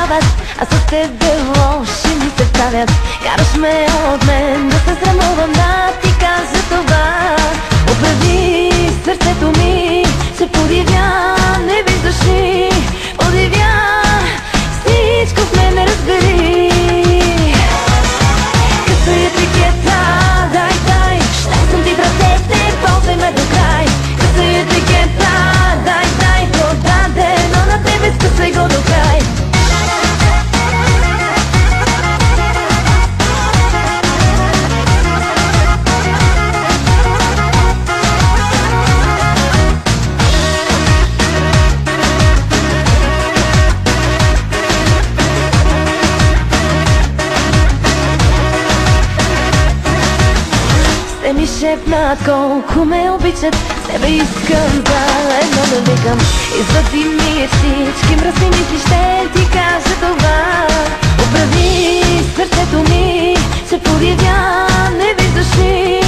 забавят, а с тебе лоши ми се правят. Караш ме от мен да се срамувам, да ти кажа това. Оправи сърцето ми, се подивя, не виждаш ли? Подивя, всичко в мен не разбери. Къса етикета, дай, ще съм ти в ръцете, ползвай ме до край. Къса етикета, дай, продадено на тебе, скъсай го до край. Те ми шепнат колко ме обичат, с тебе искам заедно да викам. Извади ми всички мръсни мисли, ще ти кажа това. Оправи сърцето ми, се подивя, не виждаш ли?